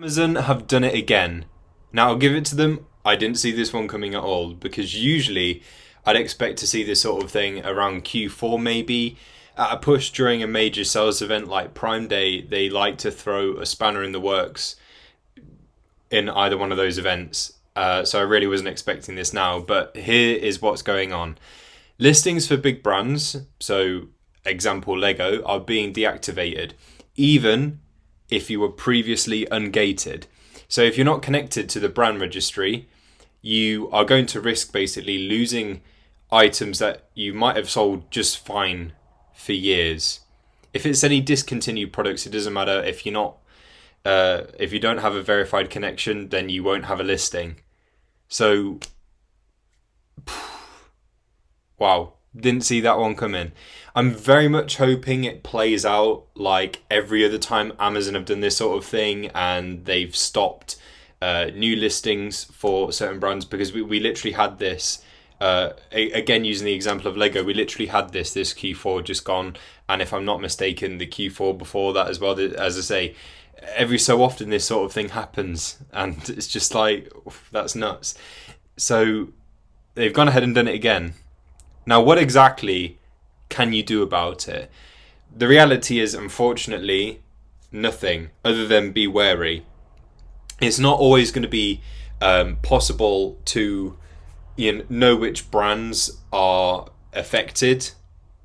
Amazon have done it again. Now, I'll give it to them. I didn't see this one coming at all, because usually I'd expect to see this sort of thing around Q4 maybe. At a push during a major sales event like Prime Day, they like to throw a spanner in the works in either one of those events. So I really wasn't expecting this now, but here is what's going on. Listings for big brands, so example Lego, are being deactivated, even if you were previously ungated. So if you're not connected to the brand registry, you are going to risk basically losing items that you might have sold just fine for years. If it's any discontinued products, it doesn't matter. If you're not, if you don't have a verified connection, then you won't have a listing. So, wow, didn't see that one coming. I'm very much hoping it plays out like every other time Amazon have done this sort of thing, and they've stopped new listings for certain brands, because we literally had this. Again, using the example of Lego, we literally had this Q4 just gone, and if I'm not mistaken, the Q4 before that as well. As I say, every so often this sort of thing happens, and it's just like, that's nuts. So they've gone ahead and done it again. Now, what exactly can you do about it? The reality is, unfortunately, nothing other than be wary. It's not always going to be possible to know which brands are affected,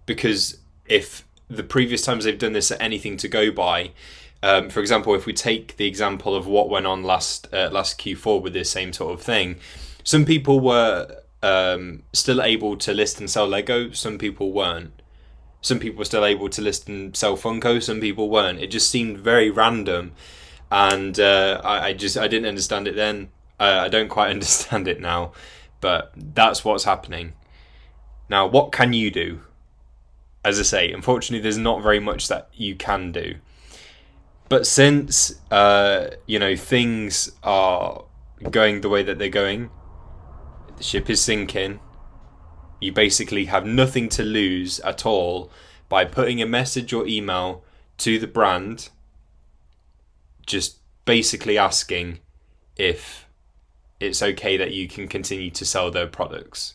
because if the previous times they've done this are anything to go by, for example, if we take the example of what went on last Q4 with this same sort of thing, some people were still able to list and sell Lego, some people weren't. Some people were still able to list and sell Funko, some people weren't. It just seemed very random, and I didn't understand it then. I don't quite understand it now. But that's what's happening. Now, what can you do? As I say, unfortunately, there's not very much that you can do. But since, things are going the way that they're going, the ship is sinking, you basically have nothing to lose at all by putting a message or email to the brand, just basically asking if it's okay that you can continue to sell their products.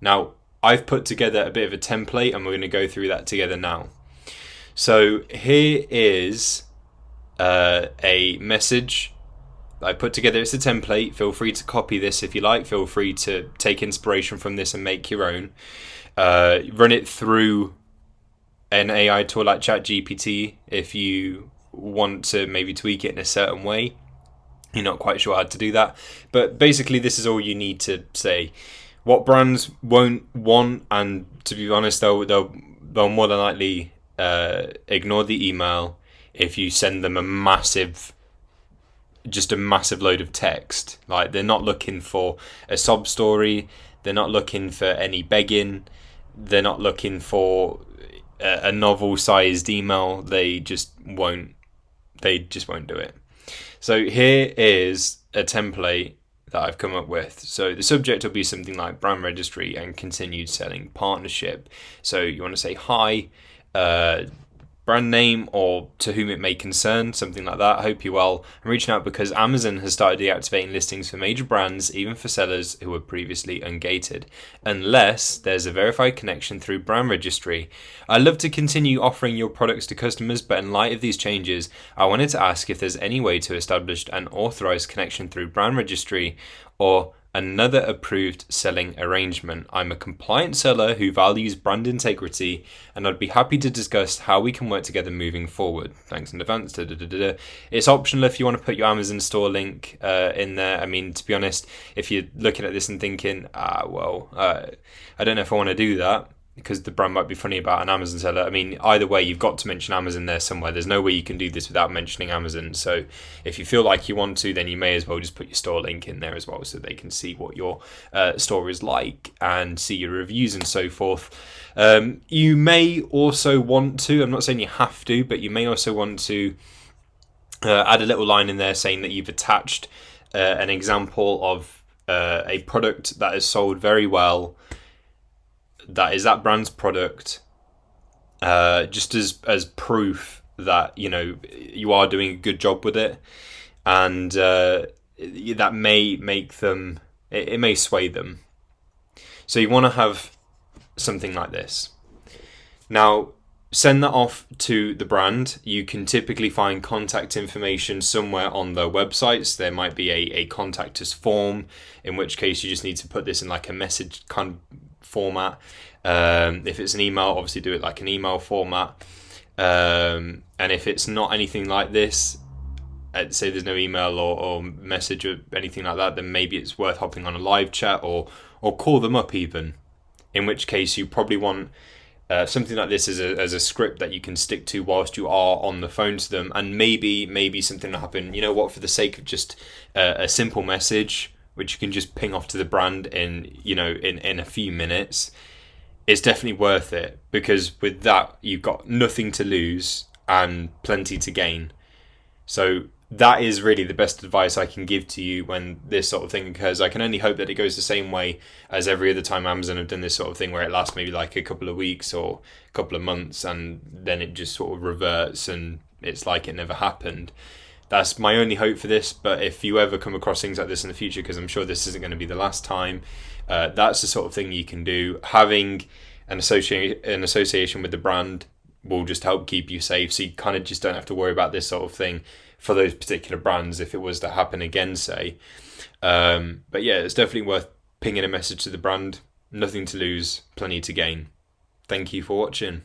Now, I've put together a bit of a template, and we're going to go through that together now. So here is a message that I put together. It's a template. Feel free to copy this if you like. Feel free to take inspiration from this and make your own. Run it through an AI tool like ChatGPT if you want to maybe tweak it in a certain way. You're not quite sure how to do that. But basically, this is all you need to say. What brands won't want, and to be honest, they'll more than likely ignore the email if you send them a massive load of text. Like, they're not looking for a sob story. They're not looking for any begging. They're not looking for a novel-sized email. They just won't do it. So here is a template that I've come up with. So the subject will be something like brand registry and continued selling partnership. So you want to say hi, brand name, or to whom it may concern, something like that. I hope you're well. I'm reaching out because Amazon has started deactivating listings for major brands, even for sellers who were previously ungated, unless there's a verified connection through brand registry. I'd love to continue offering your products to customers, but in light of these changes, I wanted to ask if there's any way to establish an authorized connection through brand registry or another approved selling arrangement. I'm a compliant seller who values brand integrity, and I'd be happy to discuss how we can work together moving forward. Thanks in advance. It's optional if you want to put your Amazon store link in there. I mean, to be honest, if you're looking at this and thinking, I don't know if I want to do that, because the brand might be funny about an Amazon seller. I mean, either way, you've got to mention Amazon there somewhere. There's no way you can do this without mentioning Amazon. So if you feel like you want to, then you may as well just put your store link in there as well, so they can see what your store is like and see your reviews and so forth. You may also want to, I'm not saying you have to, but you may also want to add a little line in there saying that you've attached an example of a product that is sold very well, that is that brand's product, just as proof that you are doing a good job with it. and that may make them, it may sway them. So you want to have something like this. Now, send that off to the brand. You can typically find contact information somewhere on their websites. There might be a contact us form, in which case you just need to put this in like a message kind of format. If it's an email, obviously do it like an email format. And if it's not anything like this, say there's no email or message or anything like that, then maybe it's worth hopping on a live chat or call them up even. In which case you probably want something like this as a script that you can stick to whilst you are on the phone to them, and maybe something will happen. You know what? For the sake of just a simple message, which you can just ping off to the brand in a few minutes, it's definitely worth it, because with that you've got nothing to lose and plenty to gain. So that is really the best advice I can give to you when this sort of thing occurs. I can only hope that it goes the same way as every other time Amazon have done this sort of thing, where it lasts maybe like a couple of weeks or a couple of months, and then it just sort of reverts and it's like it never happened. That's my only hope for this. But if you ever come across things like this in the future, because I'm sure this isn't going to be the last time, that's the sort of thing you can do. Having an association with the brand will just help keep you safe, so you kind of just don't have to worry about this sort of thing for those particular brands if it was to happen again, say. But yeah, it's definitely worth pinging a message to the brand. Nothing to lose, plenty to gain. Thank you for watching.